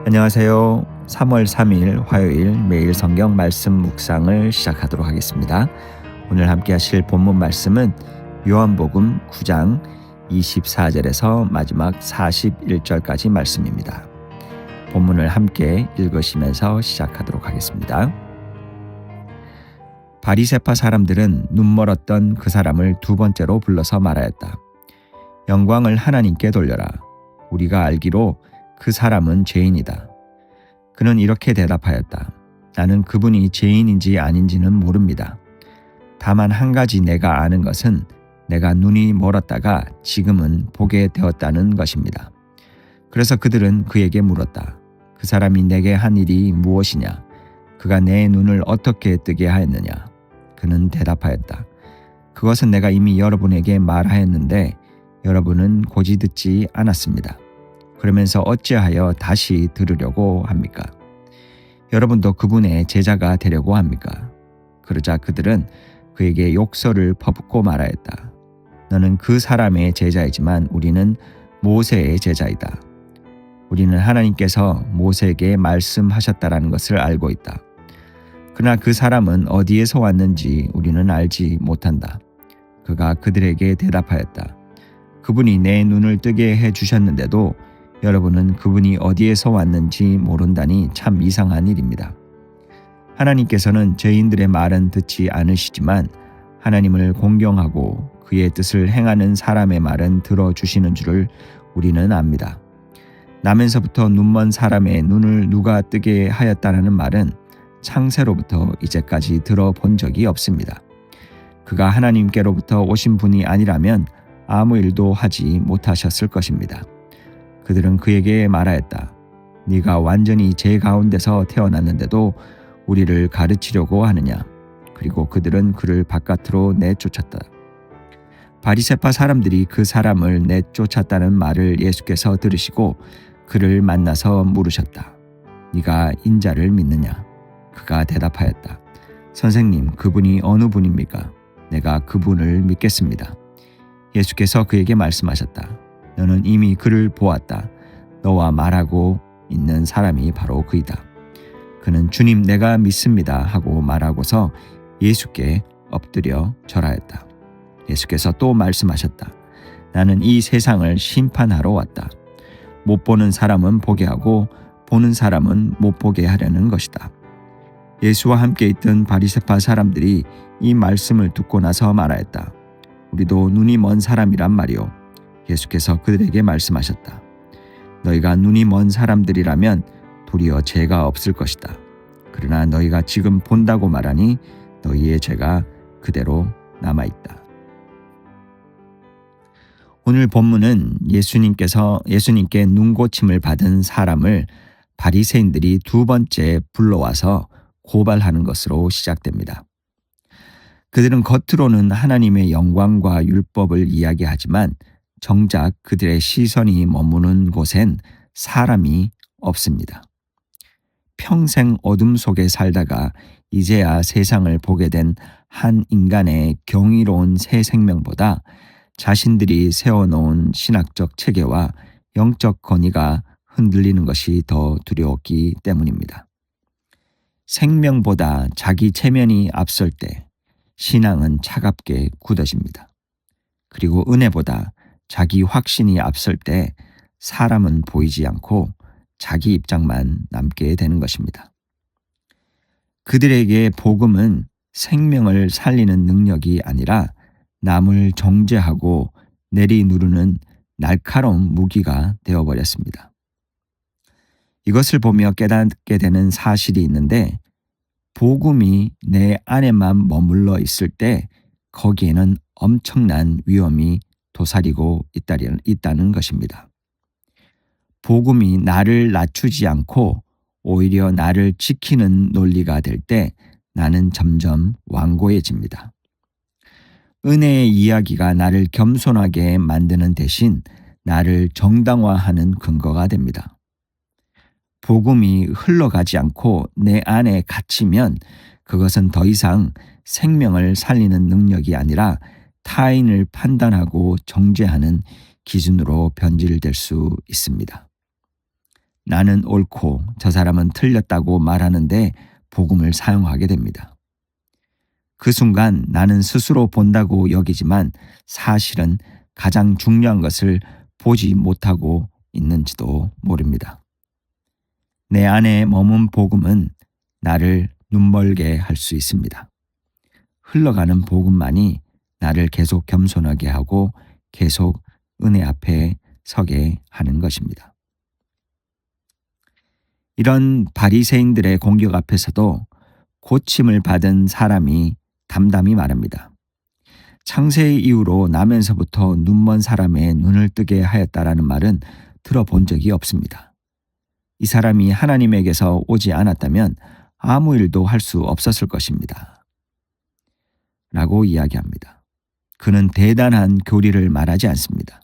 안녕하세요. 3월 3일 화요일 매일 성경 말씀 묵상을 시작하도록 하겠습니다. 오늘 함께 하실 본문 말씀은 요한복음 9장 24절에서 마지막 41절까지 말씀입니다. 본문을 함께 읽으시면서 시작하도록 하겠습니다. 바리새파 사람들은 눈멀었던 그 사람을 두 번째로 불러서 말하였다. 영광을 하나님께 돌려라. 우리가 알기로 그 사람은 죄인이다. 그는 이렇게 대답하였다. 나는 그분이 죄인인지 아닌지는 모릅니다. 다만 한 가지 내가 아는 것은 내가 눈이 멀었다가 지금은 보게 되었다는 것입니다. 그래서 그들은 그에게 물었다. 그 사람이 내게 한 일이 무엇이냐? 그가 내 눈을 어떻게 뜨게 하였느냐? 그는 대답하였다. 그것은 내가 이미 여러분에게 말하였는데 여러분은 고지 듣지 않았습니다. 그러면서 어찌하여 다시 들으려고 합니까? 여러분도 그분의 제자가 되려고 합니까? 그러자 그들은 그에게 욕설을 퍼붓고 말하였다. 너는 그 사람의 제자이지만 우리는 모세의 제자이다. 우리는 하나님께서 모세에게 말씀하셨다라는 것을 알고 있다. 그러나 그 사람은 어디에서 왔는지 우리는 알지 못한다. 그가 그들에게 대답하였다. 그분이 내 눈을 뜨게 해주셨는데도 여러분은 그분이 어디에서 왔는지 모른다니 참 이상한 일입니다. 하나님께서는 죄인들의 말은 듣지 않으시지만 하나님을 공경하고 그의 뜻을 행하는 사람의 말은 들어주시는 줄을 우리는 압니다. 나면서부터 눈먼 사람의 눈을 누가 뜨게 하였다는 말은 창세로부터 이제까지 들어본 적이 없습니다. 그가 하나님께로부터 오신 분이 아니라면 아무 일도 하지 못하셨을 것입니다. 그들은 그에게 말하였다. 네가 완전히 죄 가운데서 태어났는데도 우리를 가르치려고 하느냐? 그리고 그들은 그를 바깥으로 내쫓았다. 바리새파 사람들이 그 사람을 내쫓았다는 말을 예수께서 들으시고 그를 만나서 물으셨다. 네가 인자를 믿느냐? 그가 대답하였다. 선생님, 그분이 어느 분입니까? 내가 그분을 믿겠습니다. 예수께서 그에게 말씀하셨다. 너는 이미 그를 보았다. 너와 말하고 있는 사람이 바로 그이다. 그는 주님 내가 믿습니다 하고 말하고서 예수께 엎드려 절하였다. 예수께서 또 말씀하셨다. 나는 이 세상을 심판하러 왔다. 못 보는 사람은 보게 하고 보는 사람은 못 보게 하려는 것이다. 예수와 함께 있던 바리새파 사람들이 이 말씀을 듣고 나서 말하였다. 우리도 눈이 먼 사람이란 말이오. 예수께서 그들에게 말씀하셨다. 너희가 눈이 먼 사람들이라면 도리어 죄가 없을 것이다. 그러나 너희가 지금 본다고 말하니 너희의 죄가 그대로 남아있다. 오늘 본문은 예수님께 눈고침을 받은 사람을 바리새인들이 두 번째 불러와서 고발하는 것으로 시작됩니다. 그들은 겉으로는 하나님의 영광과 율법을 이야기하지만 정작 그들의 시선이 머무는 곳엔 사람이 없습니다. 평생 어둠 속에 살다가 이제야 세상을 보게 된 한 인간의 경이로운 새 생명보다 자신들이 세워놓은 신학적 체계와 영적 권위가 흔들리는 것이 더 두려웠기 때문입니다. 생명보다 자기 체면이 앞설 때 신앙은 차갑게 굳어집니다. 그리고 은혜보다 자기 확신이 앞설 때 사람은 보이지 않고 자기 입장만 남게 되는 것입니다. 그들에게 복음은 생명을 살리는 능력이 아니라 남을 정죄하고 내리누르는 날카로운 무기가 되어버렸습니다. 이것을 보며 깨닫게 되는 사실이 있는데 복음이 내 안에만 머물러 있을 때 거기에는 엄청난 위험이 도사리고 있다는 것입니다. 복음이 나를 낮추지 않고 오히려 나를 지키는 논리가 될 때 나는 점점 완고해집니다. 은혜의 이야기가 나를 겸손하게 만드는 대신 나를 정당화하는 근거가 됩니다. 복음이 흘러가지 않고 내 안에 갇히면 그것은 더 이상 생명을 살리는 능력이 아니라 타인을 판단하고 정죄하는 기준으로 변질될 수 있습니다. 나는 옳고 저 사람은 틀렸다고 말하는데 복음을 사용하게 됩니다. 그 순간 나는 스스로 본다고 여기지만 사실은 가장 중요한 것을 보지 못하고 있는지도 모릅니다. 내 안에 머문 복음은 나를 눈멀게 할 수 있습니다. 흘러가는 복음만이 나를 계속 겸손하게 하고 계속 은혜 앞에 서게 하는 것입니다. 이런 바리새인들의 공격 앞에서도 고침을 받은 사람이 담담히 말합니다. 창세 이후로 나면서부터 눈먼 사람의 눈을 뜨게 하였다라는 말은 들어본 적이 없습니다. 이 사람이 하나님에게서 오지 않았다면 아무 일도 할 수 없었을 것입니다. 라고 이야기합니다. 그는 대단한 교리를 말하지 않습니다.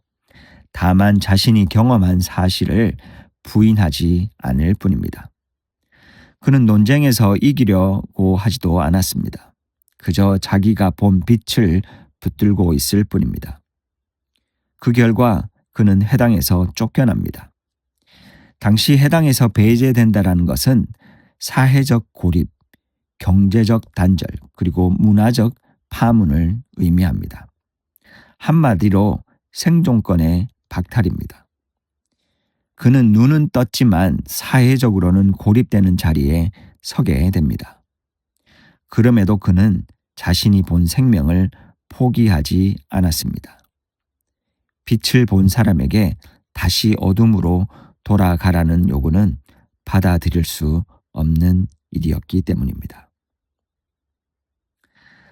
다만 자신이 경험한 사실을 부인하지 않을 뿐입니다. 그는 논쟁에서 이기려고 하지도 않았습니다. 그저 자기가 본 빛을 붙들고 있을 뿐입니다. 그 결과 그는 회당에서 쫓겨납니다. 당시 회당에서 배제된다라는 것은 사회적 고립, 경제적 단절, 그리고 문화적 파문을 의미합니다. 한마디로 생존권의 박탈입니다. 그는 눈은 떴지만 사회적으로는 고립되는 자리에 서게 됩니다. 그럼에도 그는 자신이 본 생명을 포기하지 않았습니다. 빛을 본 사람에게 다시 어둠으로 돌아가라는 요구는 받아들일 수 없는 일이었기 때문입니다.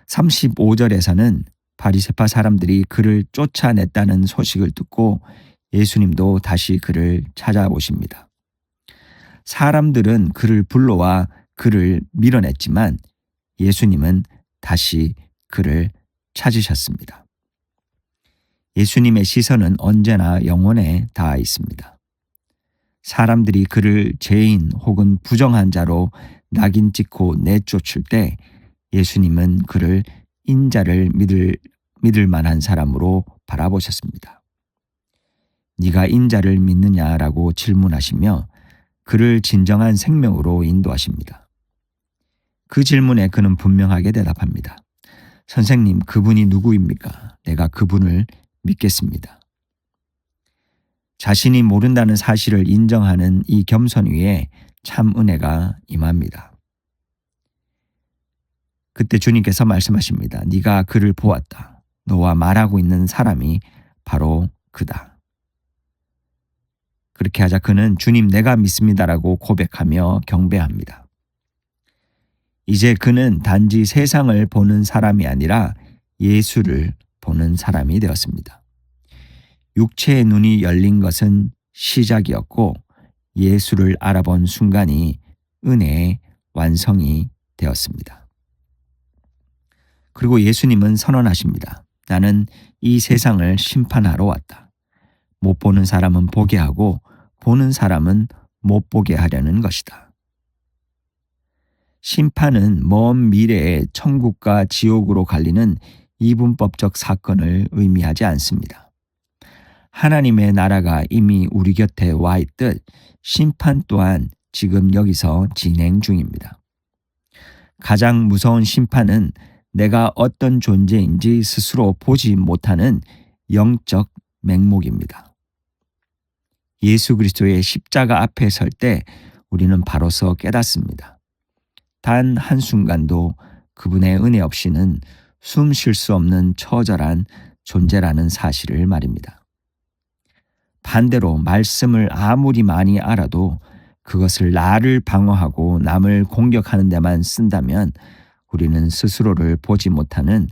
35절에서는 바리새파 사람들이 그를 쫓아냈다는 소식을 듣고 예수님도 다시 그를 찾아오십니다. 사람들은 그를 불러와 그를 밀어냈지만 예수님은 다시 그를 찾으셨습니다. 예수님의 시선은 언제나 영혼에 닿아 있습니다. 사람들이 그를 죄인 혹은 부정한 자로 낙인 찍고 내쫓을 때 예수님은 그를 인자를 믿을 만한 사람으로 바라보셨습니다. 네가 인자를 믿느냐라고 질문하시며 그를 진정한 생명으로 인도하십니다. 그 질문에 그는 분명하게 대답합니다. 선생님, 그분이 누구입니까? 내가 그분을 믿겠습니다. 자신이 모른다는 사실을 인정하는 이 겸손 위에 참 은혜가 임합니다. 그때 주님께서 말씀하십니다. 네가 그를 보았다. 너와 말하고 있는 사람이 바로 그다. 그렇게 하자 그는 주님 내가 믿습니다라고 고백하며 경배합니다. 이제 그는 단지 세상을 보는 사람이 아니라 예수를 보는 사람이 되었습니다. 육체의 눈이 열린 것은 시작이었고 예수를 알아본 순간이 은혜의 완성이 되었습니다. 그리고 예수님은 선언하십니다. 나는 이 세상을 심판하러 왔다. 못 보는 사람은 보게 하고 보는 사람은 못 보게 하려는 것이다. 심판은 먼 미래의 천국과 지옥으로 갈리는 이분법적 사건을 의미하지 않습니다. 하나님의 나라가 이미 우리 곁에 와 있듯 심판 또한 지금 여기서 진행 중입니다. 가장 무서운 심판은 내가 어떤 존재인지 스스로 보지 못하는 영적 맹목입니다. 예수 그리스도의 십자가 앞에 설 때 우리는 바로서 깨닫습니다. 단 한순간도 그분의 은혜 없이는 숨 쉴 수 없는 처절한 존재라는 사실을 말입니다. 반대로 말씀을 아무리 많이 알아도 그것을 나를 방어하고 남을 공격하는 데만 쓴다면 우리는 스스로를 보지 못하는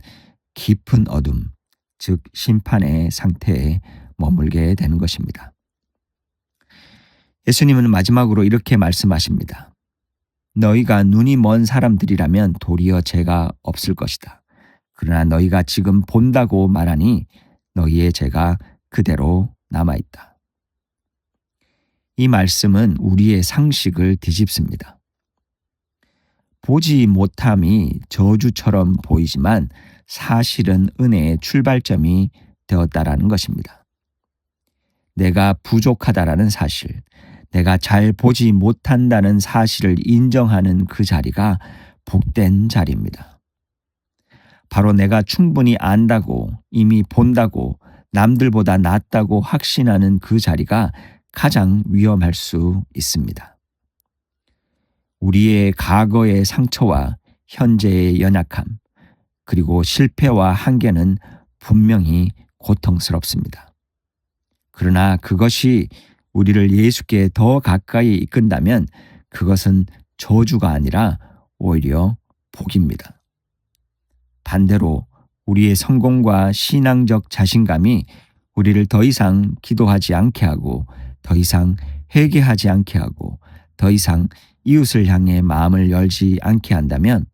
깊은 어둠, 즉 심판의 상태에 머물게 되는 것입니다. 예수님은 마지막으로 이렇게 말씀하십니다. 너희가 눈이 먼 사람들이라면 도리어 죄가 없을 것이다. 그러나 너희가 지금 본다고 말하니 너희의 죄가 그대로 남아있다. 이 말씀은 우리의 상식을 뒤집습니다. 보지 못함이 저주처럼 보이지만 사실은 은혜의 출발점이 되었다라는 것입니다. 내가 부족하다라는 사실, 내가 잘 보지 못한다는 사실을 인정하는 그 자리가 복된 자리입니다. 바로 내가 충분히 안다고, 이미 본다고, 남들보다 낫다고 확신하는 그 자리가 가장 위험할 수 있습니다. 우리의 과거의 상처와 현재의 연약함, 그리고 실패와 한계는 분명히 고통스럽습니다. 그러나 그것이 우리를 예수께 더 가까이 이끈다면 그것은 저주가 아니라 오히려 복입니다. 반대로 우리의 성공과 신앙적 자신감이 우리를 더 이상 기도하지 않게 하고, 더 이상 회개하지 않게 하고, 더 이상 이웃을 향해 마음을 열지 않게 한다면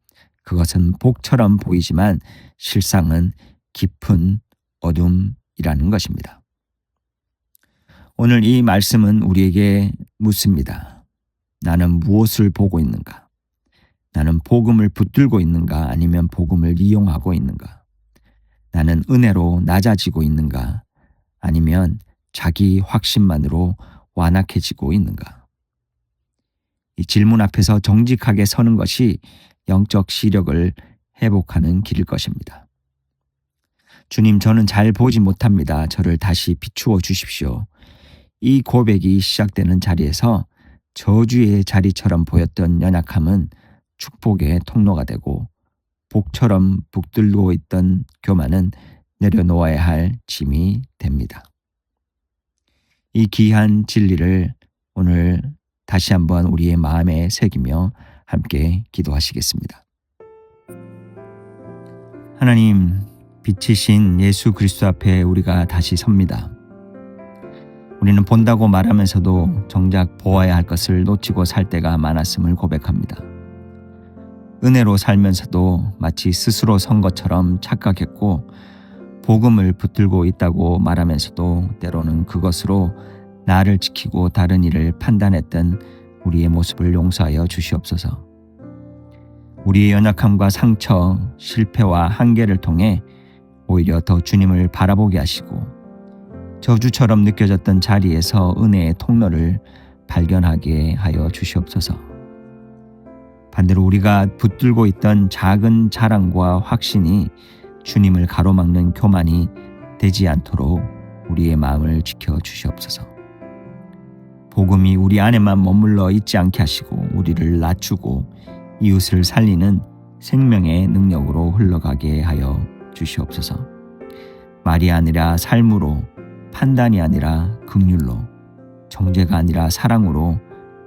그것은 복처럼 보이지만 실상은 깊은 어둠이라는 것입니다. 오늘 이 말씀은 우리에게 묻습니다. 나는 무엇을 보고 있는가? 나는 복음을 붙들고 있는가? 아니면 복음을 이용하고 있는가? 나는 은혜로 낮아지고 있는가? 아니면 자기 확신만으로 완악해지고 있는가? 이 질문 앞에서 정직하게 서는 것이 영적 시력을 회복하는 길일 것입니다. 주님, 저는 잘 보지 못합니다. 저를 다시 비추어 주십시오. 이 고백이 시작되는 자리에서 저주의 자리처럼 보였던 연약함은 축복의 통로가 되고, 복처럼 붙들고 있던 교만은 내려놓아야 할 짐이 됩니다. 이 귀한 진리를 오늘 다시 한번 우리의 마음에 새기며 함께 기도하시겠습니다. 하나님, 빛이신 예수 그리스도 앞에 우리가 다시 섭니다. 우리는 본다고 말하면서도 정작 보아야 할 것을 놓치고 살 때가 많았음을 고백합니다. 은혜로 살면서도 마치 스스로 선 것처럼 착각했고, 복음을 붙들고 있다고 말하면서도 때로는 그것으로 나를 지키고 다른 이를 판단했던 우리의 모습을 용서하여 주시옵소서. 우리의 연약함과 상처, 실패와 한계를 통해 오히려 더 주님을 바라보게 하시고, 저주처럼 느껴졌던 자리에서 은혜의 통로를 발견하게 하여 주시옵소서. 반대로 우리가 붙들고 있던 작은 자랑과 확신이 주님을 가로막는 교만이 되지 않도록 우리의 마음을 지켜 주시옵소서. 복음이 우리 안에만 머물러 있지 않게 하시고, 우리를 낮추고 이웃을 살리는 생명의 능력으로 흘러가게 하여 주시옵소서. 말이 아니라 삶으로, 판단이 아니라 긍휼로, 정죄가 아니라 사랑으로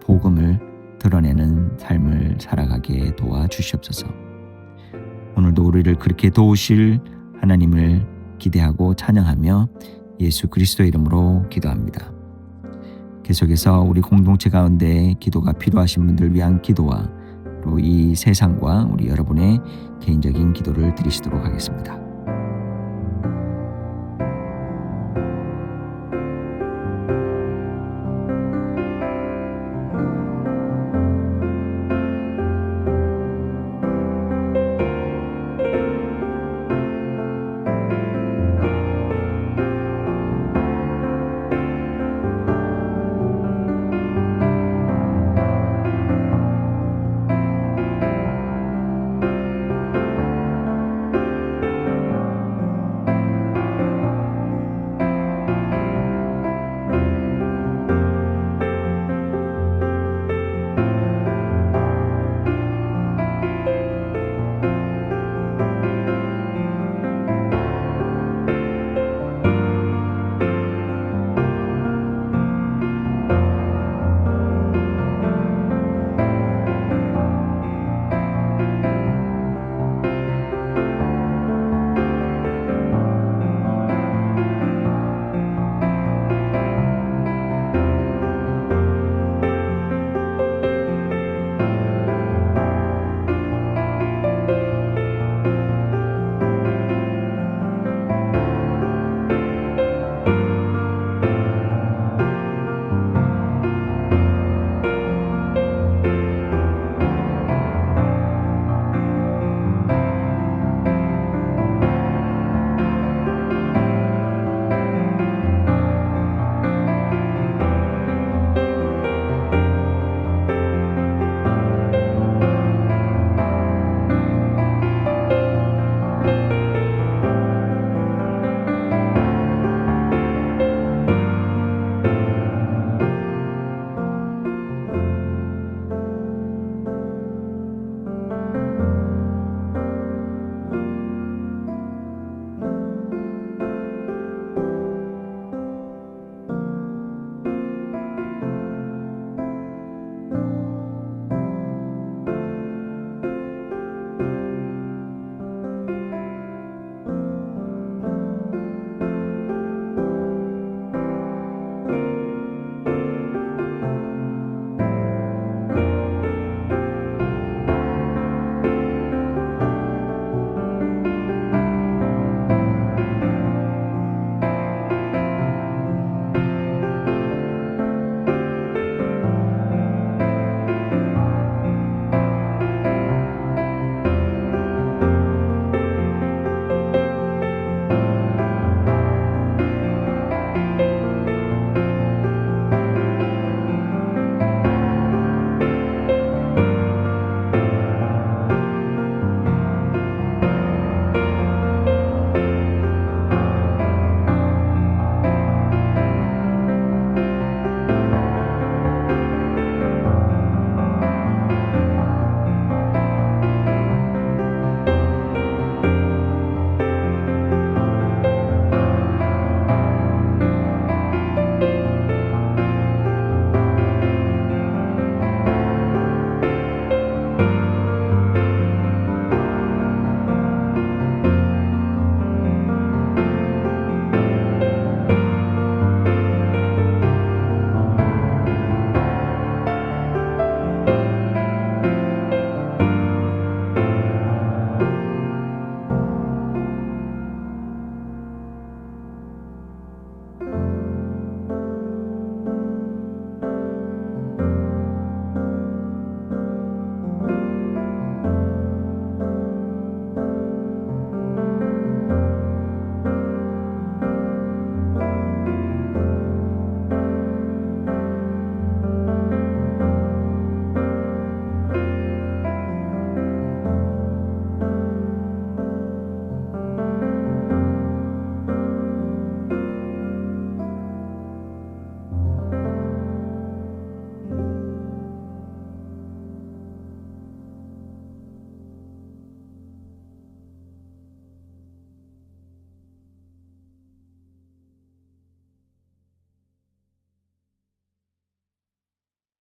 복음을 드러내는 삶을 살아가게 도와주시옵소서. 오늘도 우리를 그렇게 도우실 하나님을 기대하고 찬양하며 예수 그리스도의 이름으로 기도합니다. 계속해서 우리 공동체 가운데 기도가 필요하신 분들 위한 기도와 또 이 세상과 우리 여러분의 개인적인 기도를 드리시도록 하겠습니다.